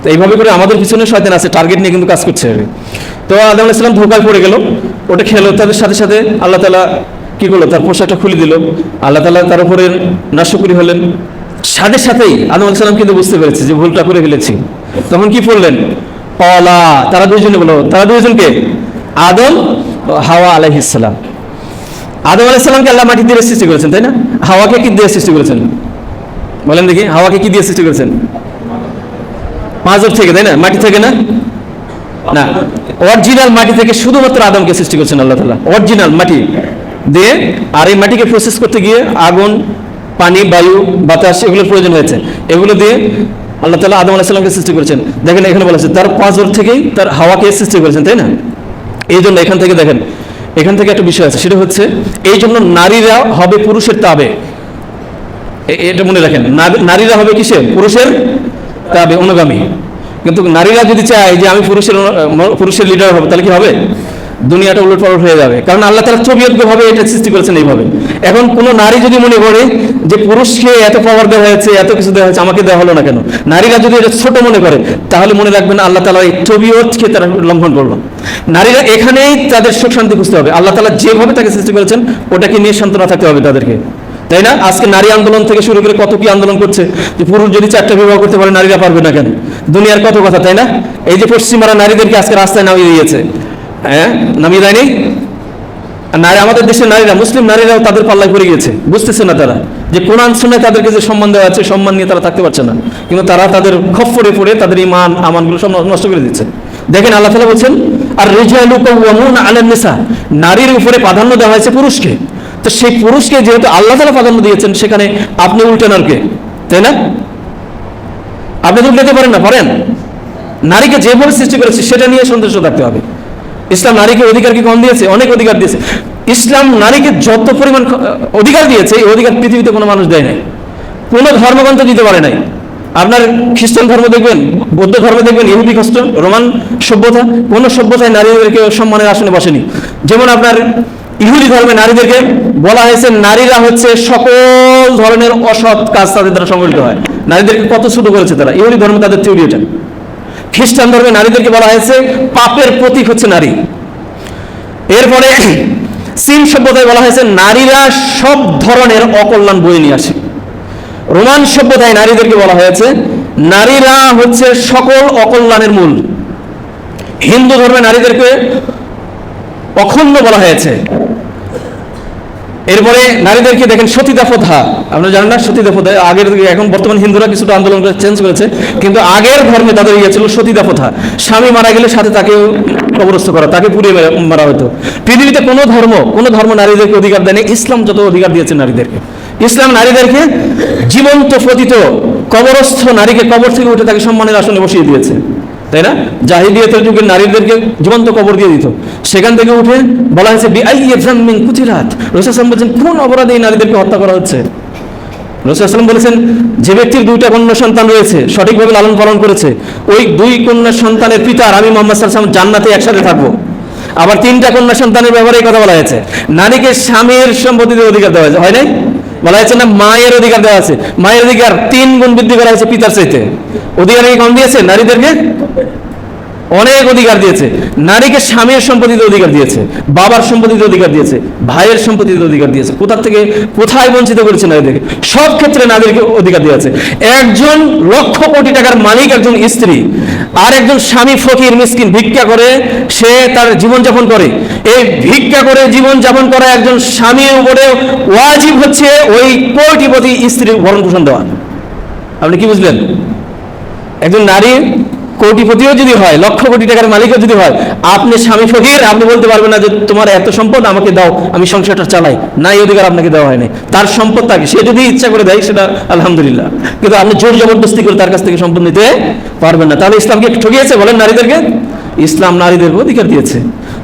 তো এইভাবে করে আমাদের পিছনে শয়তান আছে, টার্গেট নিয়ে কিন্তু কাজ করছে। তো আদম আলাইহিস সালাম ধোঁকায় পড়ে গেল, ওটা খেলো, তাদের সাথে সাথে আল্লাহ তাআলা কি করলো? তার পোশাকটা খুলে দিল। আল্লাহ তাআলা তার উপরে নাশকরি হলেন। সাথে সাথেই আদম আলাইহিস সালাম কিন্তু বুঝতে পেরেছে যে ভুলটা করে ফেলেছি। তখন কি পড়লেন? ক্বালা, তারা দুইজনে বলো, তারা দুইজনকে আদম ও হাওয়া আলাইহিস সালাম। আদম আলাইহিস সালামকে আল্লাহ মাটি দিয়ে সৃষ্টি করেছেন, তাই না? হাওয়াকে কি দিয়ে সৃষ্টি করেছেন? বলেন দেখি, হাওয়াকে কি দিয়ে সৃষ্টি করেছেন? পাঁজর থেকে, তাই না? মাটি থেকে না, না অরিজিনাল মাটি থেকে শুধুমাত্র আদমকে সৃষ্টি করেছেন আল্লাহ তাআলা, অরিজিনাল মাটি দিয়ে। আর এই মাটিকে প্রসেস করতে গিয়ে আগুন, পানি, বায়ু, বাতাস এগুলোর প্রয়োজন হয়েছে। এগুলো দিয়ে আল্লাহ তাআলা আদম আলাইহিস সালামকে সৃষ্টি করেছেন। দেখেন এখানে বলা আছে তার পাঁজর থেকেই তার হাওয়াকে সৃষ্টি করেছেন, তাই না? এই জন্য এখান থেকে দেখেন, এখান থেকে একটা বিষয় আছে, সেটা হচ্ছে এই জন্য নারীরা হবে পুরুষের তাবে। এটা মনে রাখেন, নারীরা হবে কিসের? পুরুষের তাবে, অনুগামী। কিন্তু নারীরা যদি চায় যে আমি পুরুষের লিডার হবো, তাহলে কি হবে? দুনিয়াটা উলটপালট হয়ে যাবে। কারণ আল্লাহ তাআলা তবিয়তগতভাবে এটা সৃষ্টি করেছেন এইভাবে। এখন কোনো নারী যদি মনে করে যে পুরুষকে এত পাওয়ার দেওয়া হয়েছে, এত কিছু দেওয়া হয়েছে, আমাকে দেওয়া হলো না কেন, নারীরা যদি এটা ছোট মনে করে, তাহলে মনে রাখবেন আল্লাহ তাআলা এই তবিয়তকে তারা লঙ্ঘন করলো। নারীরা এখানেই তাদের সুখ শান্তি খুঁজতে হবে। আল্লাহ তাআলা যেভাবে তাকে সৃষ্টি করেছেন ওটাকে নিয়ে সান্ত্বনা থাকতে হবে তাদেরকে, তাই না? আজকে নারী আন্দোলন থেকে শুরু করে কত কি আন্দোলন করছে যে পুরুষ যদি 4টা বিবাহ করতে পারে নারীরা পারবে না কেন, দুনিয়ার কত কথা, তাই না? এই যে পশ্চিমারা নারীদেরকে আজকে রাস্তায় নামিয়ে দিয়েছে, হ্যাঁ নামিয়ে দেয়নি? নারী, আমাদের দেশের নারীরা, মুসলিম নারীরাও তাদের পাল্লায় পড়ে গিয়েছে, বুঝতেছে না তারা যে কোরআন সুন্নাহয় তাদেরকে যে সম্মান দেওয়া আছে, সম্মান নিয়ে তারা থাকতে পারছে না। কিন্তু তারা তাদের খপ্পরে পড়ে তাদের ইমান আমানগুলো সব নষ্ট করে দিচ্ছে। দেখেন আল্লাহ তাআলা বলছেন আর রিজালু কাওয়ামুনা আলান নিসা, নারীর উপরে প্রাধান্য দেওয়া হয়েছে পুরুষকে। তো সেই পুরুষকে যেহেতু আল্লাহ তাআলা প্রাধান্য দিয়েছেন, সেখানে আপনি উল্টেন আর কে, তাই না? আপনি উল্টাতে পারেন না, পারেন? নারীকে যেভাবে সৃষ্টি করেছে সেটা নিয়ে সন্তুষ্ট থাকতে হবে। ইসলাম নারীকে অধিকার কি কম দিয়েছে? অনেক অধিকার দিয়েছে। ইসলাম নারীকে যত পরিমাণ অধিকার দিয়েছে, এই অধিকার পৃথিবীতে কোনো মানুষ দেয় নাই, কোনো ধর্মগ্রন্থ দিতে পারে নাই। আপনার খ্রিস্টান ধর্ম দেখবেন, বৌদ্ধ ধর্ম দেখবেন, ইহুদি, খ্রিস্টান, রোমান সভ্যতা, কোনো সভ্যতায় নারীদেরকে সম্মানের আসনে বসেনি। যেমন আপনার ইহুদি ধর্মে নারীদেরকে বলা হয়েছে নারীরা হচ্ছে সকল ধরনের অসৎ কাজ তাদের দ্বারা সংগঠিত হয়। নারীদেরকে কত ছোট করেছে তারা, ইহুদি ধর্মে তাদের থিওরি এটা। খ্রিস্টান ধর্মে নারীদেরকে বলা হয়েছে পাপের প্রতীক হচ্ছে নারী। এরপরে চীন সভ্যতায় বলা হয়েছে নারীরা সব ধরনের অকল্যাণ বয়ে নিয়ে আসে। রোমান সভ্যতায় নারীদেরকে বলা হয়েছে নারীরা হচ্ছে সকল অকল্যাণের মূল। হিন্দু ধর্মে নারীদেরকে অখণ্ড বলা হয়েছে। এরপরে নারীদেরকে দেখেন সতীদাহ প্রথা, আপনারা জানেন না সতীদাহ প্রথা আগের, এখন বর্তমান হিন্দুরা কিছুটা আন্দোলন করে চেঞ্জ করেছে, কিন্তু আগের ধর্মে তাদের ইয়ে ছিল সতীদাহ প্রথা। স্বামী মারা গেলে সাথে তাকে কবরস্থ করা, তাকে পুড়িয়ে মারা হতো। পৃথিবীতে কোনো ধর্ম নারীদেরকে অধিকার দেয়নি, ইসলাম যত অধিকার দিয়েছে নারীদেরকে। ইসলাম নারীদেরকে জীবন্ত পতিত কবরস্থ নারীকে কবর থেকে উঠে তাকে সম্মানের আসনে বসিয়ে দিয়েছে, তাই না? জাহিলিয়াতের যুগে নারীদেরকে জীবন্ত কবর দিয়ে দিত, সেখান থেকে উঠে বলা হয়েছে বিআইয়ি যামবিন কুতিলাত। রাসূল সাল্লাল্লাহু আলাইহি ওয়াসাল্লাম বলেছেন কোন অপরাধে এই নারীদেরকে হত্যা করা হচ্ছে? রাসূল সাল্লাল্লাহু আলাইহি ওয়াসাল্লাম বলেছেন যে ব্যক্তির 2টা কন্যা সন্তান রয়েছে, সঠিকভাবে লালন পালন করেছে, ওই 2 কন্যা সন্তানের পিতার আমি মুহাম্মদ সাল্লাল্লাহু আলাইহি ওয়াসাল্লাম জান্নাতে একসাথে থাকবো। আবার 3টা কন্যা সন্তানের ব্যাপারে এই কথা বলা হয়েছে। নারীকে স্বামীর সম্পত্তিতে অধিকার দেওয়া হয়েছে, হয় নাই? বলা হয়েছে না মায়ের অধিকার দেওয়া আছে, মায়ের অধিকার 3 গুণ বৃদ্ধি করা হয়েছে পিতার চাইতে। অধিকার কি কম দিয়েছে? নারীদেরকে অনেক অধিকার দিয়েছে। নারীকে স্বামীর সম্পত্তিতে অধিকার দিয়েছে, বাবার সম্পত্তিতে অধিকার দিয়েছে, ভাইয়ের সম্পত্তিতে অধিকার দিয়েছে। কোথায় বঞ্চিত করেছে নারীদেরকে? সব ক্ষেত্রে নারীদেরকে অধিকার দিয়েছে। একজন লক্ষ কোটি টাকার মালিক একজন স্ত্রী, আর একজন স্বামী ফকির মিসকিন ভিক্ষা করে সে তার জীবনযাপন করে। এই ভিক্ষা করে জীবনযাপন করা একজন স্বামীর উপরে ওয়াজিব হচ্ছে ওই কোটিপতি স্ত্রীর ভরণ পোষণ দেওয়া। আপনি কি বুঝলেন? একজন নারী কোটিপতিও যদি হয়, লক্ষ কোটি টাকার মালিকও যদি হয়, আপনি স্বামী ফকির, আপনি বলতে পারবেন না যে তোমার এত সম্পদ আমাকে দাও, আমি সংসারটা চালাই না। এই অধিকার আপনাকে দেওয়া হয়নি। তার সম্পদ তাকে, সে যদি ইচ্ছা করে দেয় সেটা আলহামদুলিল্লাহ, কিন্তু আপনি জোর জবরদস্তি করে তার কাছ থেকে সম্পদ নিতে পারবেন না। তাহলে ইসলামকে ঠকিয়েছে বলেন নারীদেরকে? ইসলাম নারীদেরকে অধিকার দিয়েছে।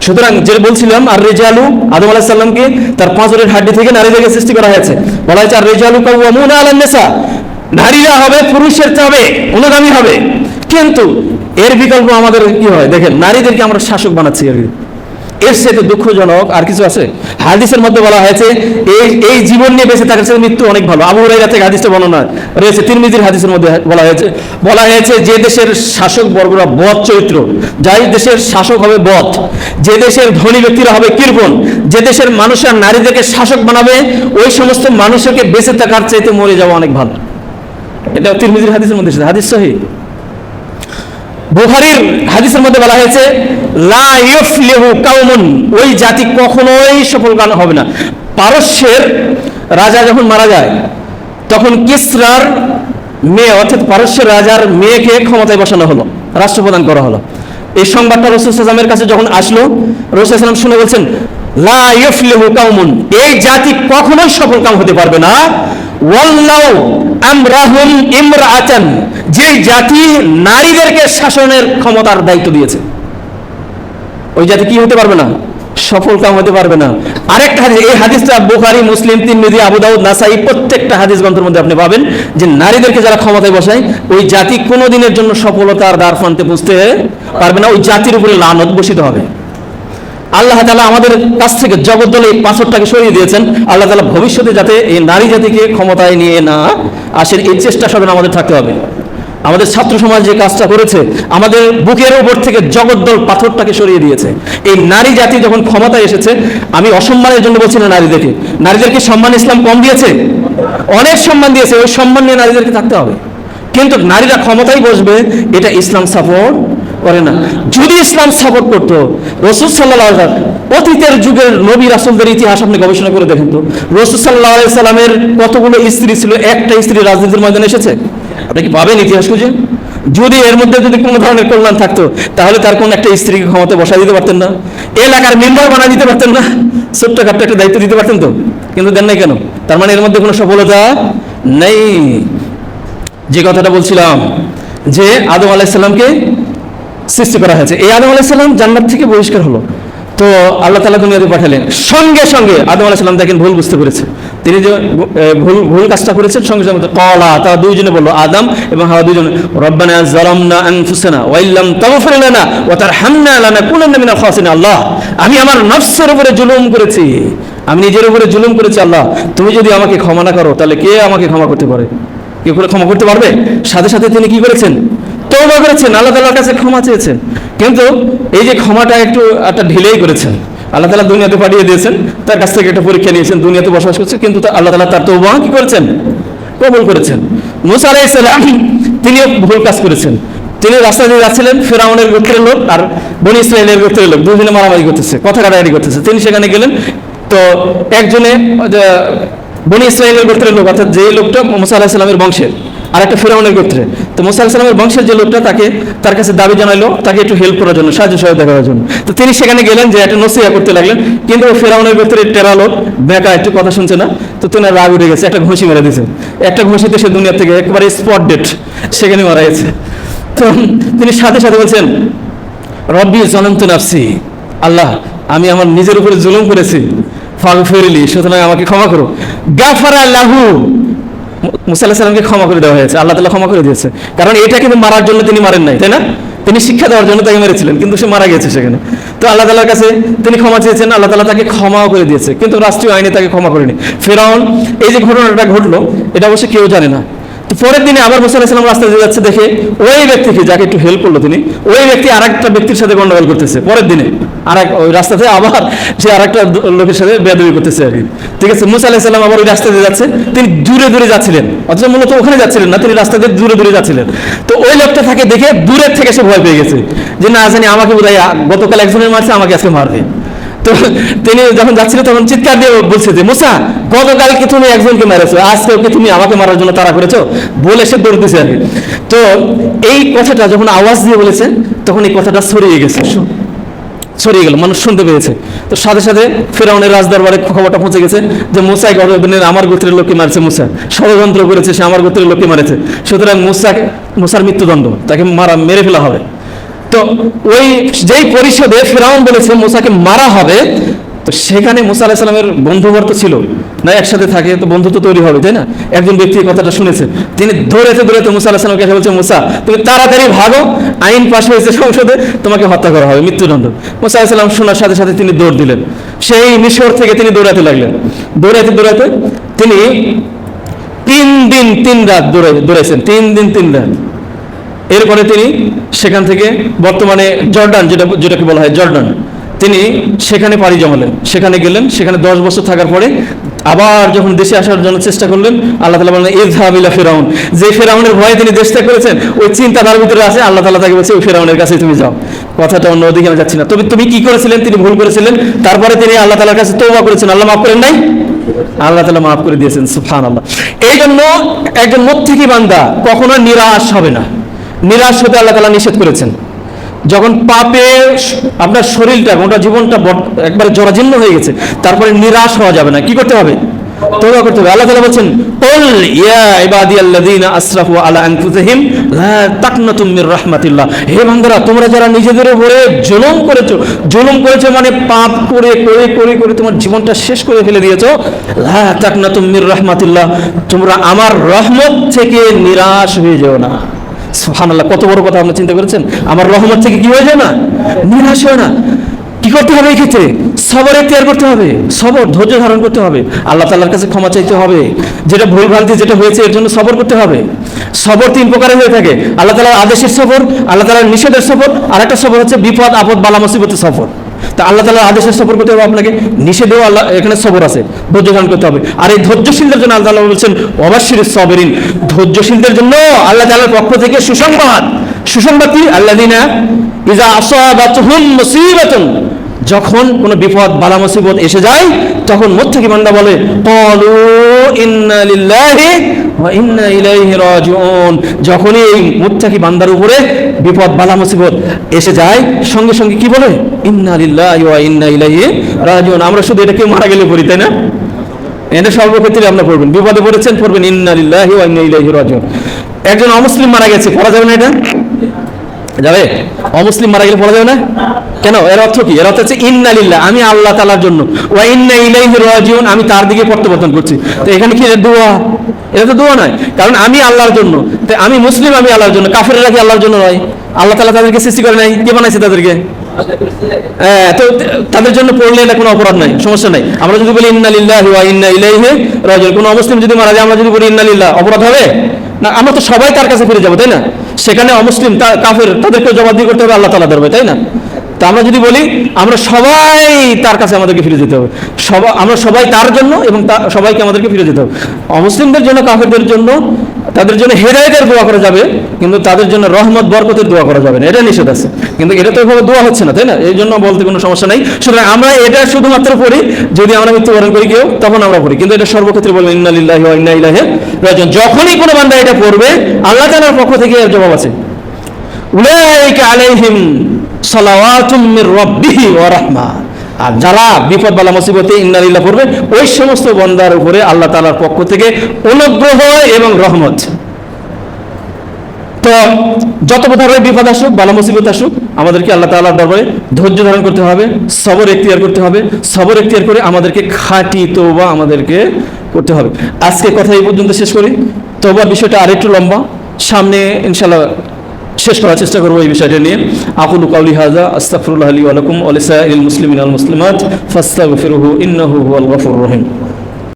সুতরাং যে বলছিলাম আর রেজালু, আদম আলাইহিস সালামকে তার পাঁজরের হাড্ডি থেকে নারীদেরকে সৃষ্টি করা হয়েছে। বলা হয়েছে আর রেজালু কাওয়ামুনা আলান নিসা, নারীরা হবে পুরুষের চাবে অনুগামী হবে। কিন্তু এর বিকল্প আমাদের কি হয় দেখেন, নারীদেরকে আমরা শাসক বানাচ্ছি। এর সাথে দুঃখজনক আর কিছু আছে? হাদিসের মধ্যে বলা হয়েছে এই জীবন নিয়ে বেঁচে থাকার সাথে মৃত্যু অনেক ভালো। আবু হুরায়রা থেকে হাদিসটা বর্ণনা রয়েছে, তিরমিজির হাদিসের মধ্যে বলা হয়েছে যে দেশের শাসক বর্গরা বদ চরিত্র, যাই দেশের শাসক হবে বদ, যে দেশের ধনী ব্যক্তিরা হবে কৃপণ, যে দেশের মানুষরা নারীদেরকে শাসক বানাবে, ওই সমস্ত মানুষকে বেঁচে থাকার চাইতে মরে যাওয়া অনেক ভালো। এটা তিরমিজির হাদিসের মধ্যে, হাদিস সহিহ। বুখারীর হাদিসের মধ্যে বলা হয়েছে লা ইউফলিহু কাউমুন, ওই জাতি কখনোই সফলকাম হবে না। পারস্যের রাজা যখন মারা যায়, তখন কিসরার মেয়ে অর্থাৎ পারস্যের রাজার মেয়েকে ক্ষমতায় বসানো হলো, রাষ্ট্রপ্রদান করা হলো। এই সংবাদটা রাসূল সাল্লাল্লাহু আলাইহি ওয়াসাল্লামের কাছে যখন আসলো, রাসূল সাল্লাল্লাহু আলাইহি ওয়াসাল্লাম শুনে বলছেন লা ইউফলিহু কাউমুন, এই জাতি কখনোই সফলকাম হতে পারবে না। ওয়াল্লাহু আমরাহুম ইমরাআতান, যে জাতি নারীদেরকে শাসনের ক্ষমতার দায়িত্ব দিয়েছে, ওই জাতি কি হতে পারবে না? সফলকাম হতে পারবে না। আরেকটা হাদিস, এই হাদিসটা বুখারী, মুসলিম, তিরমিজি, আবু দাউদ, নাসাই প্রত্যেকটা হাদিস গ্রন্থের মধ্যে আপনি পাবেন যে নারীদেরকে যারা ক্ষমতায় বসায়, ওই জাতি কোনো দিনের জন্য সফলতার দ্বার প্রান্তে পৌঁছতে পারবে না। ওই জাতির উপরে লানত বর্ষিত হবে। আল্লাহ তাআলা আমাদের কাছ থেকে জগদ্দলে এই পাথরটাকে সরিয়ে দিয়েছেন। আল্লাহ তাআলা ভবিষ্যতে যাতে এই নারী জাতিকে ক্ষমতায় নিয়ে না আসেন, এই চেষ্টা সবেন আমাদের থাকতে হবে। আমাদের ছাত্র সমাজ যে কাজটা করেছে, আমাদের বুকের উপর থেকে জগদ্দল পাথরটাকে সরিয়ে দিয়েছে। এই নারী জাতি যখন ক্ষমতায় এসেছে, আমি অসম্মানের জন্য বলছি না নারীদেরকে সম্মান ইসলাম কম দিয়েছে, অনেক সম্মান দিয়েছে। ওই সম্মান নিয়ে নারীদেরকে থাকতে হবে। কিন্তু নারীরা ক্ষমতায় বসবে, এটা ইসলাম সাপোর্ট করে না। যদি ইসলাম সাপোর্ট করতো, রাসূল সাল্লাল্লাহু আলাইহি ওয়াসাল্লাম অতীতের যুগের নবী রাসূলদের ইতিহাস আপনি গবেষণা করে দেখেন তো, রাসূল সাল্লাল্লাহু আলাইহি সাল্লামের কতগুলো স্ত্রী ছিল? একটা স্ত্রী রাজনীতির ময়দানে এসেছে? আপনি কি পাবেন ইতিহাস খুঁজে? যদি এর মধ্যে যদি কোনো ধরনের কল্যাণ থাকতো, তাহলে তার কোন একটা স্ত্রীকে ক্ষমতা বসাই দিতে পারতেন না? এলাকার মেম্বার বানা দিতে পারতেন না? ছোট্টখাট্ট একটা দায়িত্ব দিতে পারতেন তো, কিন্তু দেন নাই কেন? তার মানে এর মধ্যে কোনো সফলতা নেই। যে কথাটা বলছিলাম যে আদম আলাইহিস সালামকে সৃষ্টি করা হয়েছে, এই আদম আলাইহিস সালাম জান্নাত থেকে বহিষ্কার হলো, তো আল্লাহ তাআলা দুনিয়াতে পাঠালেন। সঙ্গে সঙ্গে আদম আলাইহিস সালাম দেখেন ভুল বুঝতে পেরেছে, তিনি যে ভুল কাজটা করেছেন, সঙ্গে সঙ্গে ক্বালা, তারা দুইজনে বলল, আদম এবং হাওয়া দুইজনে, রব্বানা যালামনা আনফুসানা ওয়া ইল্লাম তাগফির লানা ওয়া তারহামনা লানাকুনান্না মিনাল খাসিরিন। আল্লাহ, আমি আমার নফসের উপরে জুলুম করেছি, আমি নিজের উপরে জুলুম করেছি। আল্লাহ, তুমি যদি আমাকে ক্ষমা না করো, তাহলে কে আমাকে ক্ষমা করতে পারে? কে করে ক্ষমা করতে পারবে? সাথে সাথে তিনি কি করেছেন? তওবা করেছেন, আল্লাহ তাআলার কাছে ক্ষমা চেয়েছেন। কিন্তু এই যে ক্ষমাটা একটা ঢিলেই করেছেন। আল্লাহ তাআলা দুনিয়াতে পাঠিয়ে দিয়েছেন, তার কাছ থেকে একটা পরীক্ষা নিয়েছেন, দুনিয়াতে বসবাস করছে, কিন্তু আল্লাহ তাআলা তার তওবা কি করেছেন? কবুল করেছেন। মূসা আলাইহিস সালাম তিনিও ভুল কাজ করেছেন, তিনি রাস্তা দিয়ে যাচ্ছিলেন, ফেরাউনের গোত্রের লোক আর বনি ইসরায়েলের গোত্রের লোক দুজনে মারামারি করতেছে, কথা কাটাকাটি করতেছে। তিনি সেখানে গেলেন, তো একজনে বনি ইসরায়েলের গোত্রের লোক, অর্থাৎ যে লোকটা মুসা আলাইহিস সালামের বংশের, আর একটা ফেরাউনের গোত্রে, তো মুসা আলাইহিস সালামের বংশের যে লোকটা তার কাছে দাবি জানাইলো তাকে একটু হেল্প করার জন্য, সাহায্য সহায়তা করার জন্য। তো তিনি সেখানে গেলেন, যে একটা নসিহা করতে লাগলেন, কিন্তু ওই ফেরাউনের গোত্রের টেরা লোক বেকা, একটু কথা শুনছে না, তো তিনি রাগ উঠে গেছে, একটা ঘুষি মেরে দিয়েছে। একটা ঘুষিতে সে দুনিয়া থেকে একেবারে স্পট ডেট, সেখানে মারা গেছে। তো তিনি সাথে সাথে বলছেন, রব্বি জনন্তু নাফসি, আল্লাহ আমি আমার নিজের উপরে জুলুম করেছি, ফাগফিরলি, সুতরাং আমাকে ক্ষমা করো। গাফারা লাহু, মুসা আলাইহিস সালামকে ক্ষমা করে দেওয়া হয়েছে, আল্লাহ তাআলা ক্ষমা করে দিয়েছে। কারণ এটা কিন্তু মারার জন্য তিনি মারেন নাই, তাই না? তিনি শিক্ষা দেওয়ার জন্য তাকে মেরেছিলেন, কিন্তু সে মারা গেছে সেখানে। তো আল্লাহ তাআলার কাছে তিনি ক্ষমা চেয়েছেন, আল্লাহ তাআলা তাকে ক্ষমাও করে দিয়েছে, কিন্তু রাষ্ট্রীয় আইনে তাকে ক্ষমা করেনি। ফেরাউন, এই যে ঘটনাটা ঘটলো, এটা অবশ্য কেউ জানে না। তো পরের দিনে আবার মুসা আলাইহিস সালাম রাস্তা দিয়ে যাচ্ছে, দেখে ওই ব্যক্তিকে যাকে একটু হেল্প করলো তিনি, ওই ব্যক্তি আরেকটা ব্যক্তির সাথে গন্ডগোল করতেছে। পরের দিনে ওই রাস্তাতে আবার সে আরেকটা লোকের সাথে বেয়াদবি করতেছে আর কি। ঠিক আছে, মুসা আলাইহিস সালাম আবার ওই রাস্তা দিয়ে যাচ্ছে, তিনি দূরে দূরে যাচ্ছিলেন, অথচ মূলত ওখানে যাচ্ছিলেন না, তিনি রাস্তা দিয়ে দূরে দূরে যাচ্ছিলেন। তো ওই লোকটা তাকে দেখে দূরের থেকে সে ভয় পেয়ে গেছে, যে না জানি আমাকে বোধহয় গতকাল একজনের মারছে, আমাকে আজকে মারবে। তো তিনি যখন যাচ্ছিলেন তখন চিৎকার দিয়ে বলছে যে, মুসা গতকালকে তুমি একজনকে মেরেছো, আজকে ওকে তুমি আমাকে মারার জন্য তাড়া করেছো, বলে সে দৌড়তেছে আর কি। তো এই কথাটা যখন আওয়াজ দিয়ে বলেছে, তখন এই কথাটা ছড়িয়ে গেল, মানুষ শুনতে পেয়েছে। তো সাথে সাথে ফেরাউনের রাজদরবারে খবরটা পৌঁছে গেছে যে মুসা আমার গোত্রের লোককে মারছে, মুসা ষড়যন্ত্র করেছে, সে আমার গোত্রের লোককে মারেছে, সুতরাং মুসার মৃত্যুদণ্ড, তাকে মেরে ফেলা হবে। তো ওই যেই পরিষদে ফেরাউন বলেছে মুসাকে মারা হবে, তো সেখানে মুসা আলাইহিস সালামের বন্ধুবর্গ ছিল না, একসাথে থাকে তো বন্ধুত্ব তৈরি হবে, তাই না? একজন ব্যক্তি কথাটা শুনেছে, তিনি দৌড়াতে মুসা আলাইহিস সালামকে এসে বলছে, মুসা তুমি তাড়াতাড়ি ভাগো, আইন পাশ হয়েছে সংসদে, তোমাকে হত্যা করা হবে, মৃত্যুদণ্ড। মুসা আলাইহিস সালাম শোনার সাথে সাথে তিনি দৌড় দিলেন, সেই মিশর থেকে তিনি দৌড়াতে লাগলেন। দৌড়াতে তিনি 3 দিন 3 রাত দৌড়াইছেন, 3 দিন 3 রাত। এরপরে তিনি সেখান থেকে বর্তমানে জর্ডান, যেটাকে বলা হয় জর্ডান, তিনি সেখানে পাড়ি জমালেন, সেখানে গেলেন। সেখানে 10 বছর থাকার পরে আবার যখন দেশে আসার জন্য চেষ্টা করলেন, আল্লাহ তাআলা বলেন ইযহাব ইলা ফিরাউন, যে ফেরাউনের ভয়ে তিনি দেশ ত্যাগ করেছেন, ওই চিন্তাধারার ভিতরে আছে, আল্লাহ তাআলা তাকে বলছে ওই ফেরাউনের কাছে তুমি যাও। কথাটা অন্য দিকে আমি যাচ্ছি না, তবে তুমি কি করেছিলেন, তিনি ভুল করেছিলেন, তারপরে তিনি আল্লাহ তাআলার কাছে তওবা করেছেন, আল্লাহ মাফ করেন নাই, আল্লাহ তাআলা মাফ করে দিয়েছেন, সুবহানাল্লাহ। এই জন্য একজন মুত্তাকি বান্দা কখনো নিরাশ হবে না, নিরাশ হতে আল্লাহ তাআলা নিষেধ করেছেন। যখন পাপে আপনার শরীরটা, গোটা জীবনটা একবারে জরাজীর্ণ হয়ে গেছে, তারপরে নিরাশ হওয়া যাবে না, কি করতে হবে? তওবা করতে হবে। আল্লাহ তাআলা বলেন, কুল ইয়া ইবাদিয়াল্লাযীনা আসরাফু আলা আনফুসিহিম লা তাকনাতু মির রাহমাতিল্লাহ, হে বান্দারা তোমরা যারা নিজেদের উপরে জুলুম করেছো মানে পাপ করে তোমার জীবনটা শেষ করে ফেলে দিয়েছো, লা তাকনাতু মির রাহমাতিল্লাহ, তোমরা আমার রহমত থেকে নিরাশ হয়ে যেও না। সুবহানাল্লাহ, কত বড় কথা আপনি চিন্তা করেছেন? আমার রহমত থেকে কি হয়ে যায় না, নিরাশ হয় না। কি করতে হবে এই ক্ষেত্রে? সবর এখতিয়ার করতে হবে, সবর, ধৈর্য ধারণ করতে হবে, আল্লাহ তাআলার কাছে ক্ষমা চাইতে হবে, যেটা ভুল ভ্রান্তি যেটা হয়েছে এর জন্য সবর করতে হবে। সবর 3 প্রকারের হয়ে থাকে, আল্লাহ তাআলার আদেশের সবর, আল্লাহ তাআলার নিষেধের সবর, আর একটা সবর হচ্ছে বিপদ আপদ বালা মুসিবতের সবর। তা আল্লাহ তাআলার আদেশের সবর করতে হবে আপনাকে, নিষেধেও আল্লাহ এখানে সবর আছে, ধৈর্য ধারণ করতে হবে। আর এই ধৈর্যশীলদের জন্য আল্লাহ তাআলা বলছেন ওয়াবাশশিরিস সাবিরিন, ধৈর্যশীলদের জন্য আল্লাহ তাআলার পক্ষ থেকে সুসংবাদ কি? আল্লাযিনা ইযা আসাবাতুহুম মুসিবাতুন, যখন কোনো বিপদ বালা মুসিবত এসে যায়, তখন মুত্তাকি বান্দা বলে ক্বালু ইন্না লিল্লাহি ওয়া ইন্না ইলাইহি রাজিউন। যখনই এই মুত্তাকি বান্দার উপরে বিপদ বালা মুসিবত এসে যায়, সঙ্গে সঙ্গে কি বলে? ইন্না লিল্লাহি ওয়া ইন্না ইলাইহি রাজিউন। আমরা শুধু এটা কেউ মারা গেলে পড়ি, তাই না? এটা সর্বক্ষেত্রে আপনারা পড়বেন, বিপদে পড়েছেন পড়বেন ইন্না লিল্লাহি ওয়া ইন্না ইলাইহি রাজিউন। একজন অমুসলিম মারা গেছে, পড়া যাবে না এটা? যাবে? অমুসলিম মারা গেলে পড়া যাবে না কেন? এর অর্থ কি? এর অর্থ হচ্ছে ইন্না লিল্লাহ, আমি আল্লাহ তাআলার জন্য, ওয়া ইন্না ইলাইহি রাজিউন, আমি তার দিকে প্রত্যাবর্তন করছি। তো এখানে কি দোয়া? এটা তো দোয়া নয়, কারণ আমি আল্লাহর জন্য, তো আমি মুসলিম, আমি আল্লাহর জন্য। কাফেররা কি আল্লাহর জন্য নয়? আল্লাহ তাআলা তাদেরকে সৃষ্টি করে নাই, কে বানাইছে তাদেরকে? তো তাদের জন্য পড়লে এটা কোনো অপরাধ নাই, সমস্যা নাই। আমরা যদি বলি ইন্না লিল্লাহি ওয়া ইন্না ইলাইহি রাজিউন, কোনো অমুসলিম যদি মারা যায় আমরা যদি বলি ইন্না লিল্লাহ, অপরাধ হবে না? আমরা তো সবাই তার কাছে ফিরে যাবো, তাই না? সেখানে অমুসলিম কাফের তাদেরকে জবাবদিহি করতে হবে আল্লাহ তাআলা দরবারে, তাই না? তা আমরা যদি বলি আমরা সবাই তার কাছে আমাদেরকে ফিরে যেতে হবে, আমরা সবাই তার জন্য, এবং সবাইকে আমাদেরকে ফিরে যেতে হবে। অমুসলিমদের জন্য, কাফেরদের জন্য, তাদের জন্য হেদায়েতের দোয়া করা যাবে, কিন্তু তাদের জন্য রহমত বরকতের দোয়া করা যাবে না, এটা নিষেধ আছে। কিন্তু এটা তো এভাবে দোয়া হচ্ছে না, তাই না? এই জন্য বলতে কোনো সমস্যা নেই। সুতরাং আমরা এটা শুধুমাত্র পড়ি যদি আমরা মৃত্যুবরণ করি কেউ, তখন আমরা পড়ি, কিন্তু এটা সর্বক্ষেত্রে বলবো ইন্না লিল্লাহি ওয়া ইন্না ইলাইহি রাজিউন। যখনই কোনো বান্দা এটা পড়বে, আল্লাহ তাআলার পক্ষ থেকে এর জবাব আছে, উলাইকা আলাইহিম সালাওয়াতুম মির রাব্বিহি ওয়া রাহমা। আর যারা বিপদ বালা মুসিবতে ইন্না লিল্লাহ পড়বে, ওই সমস্ত বান্দার উপরে আল্লাহ তাআলার পক্ষ থেকে অনুগ্রহ এবং রহমত। তো যত প্রকারের বিপদ আসুক, বালা মুসিবত আসুক, আমাদেরকে আল্লাহ তাআলার দরবারে ধৈর্য ধারণ করতে হবে, সবর এখতিয়ার করতে হবে। সবর এখতিয়ার করে আমাদেরকে খাঁটি তওবা আমাদেরকে করতে হবে। আজকে কথা এই পর্যন্ত শেষ করি। তওবার বিষয়টা আরেকটু লম্বা, সামনে ইনশাআল্লাহ শেষ করার চেষ্টা করবো এই বিষয়টা নিয়ে। আকুলু কাউলি হাযা আস্তাগফিরুল্লাহ লি ওয়া লাকুম ওয়া লিসাইরিল মুসলিমিনা ওয়াল মুসলিমাত ফাস্তাগফিরুহু ইন্নাহু হুয়াল গফুরুর রহিম।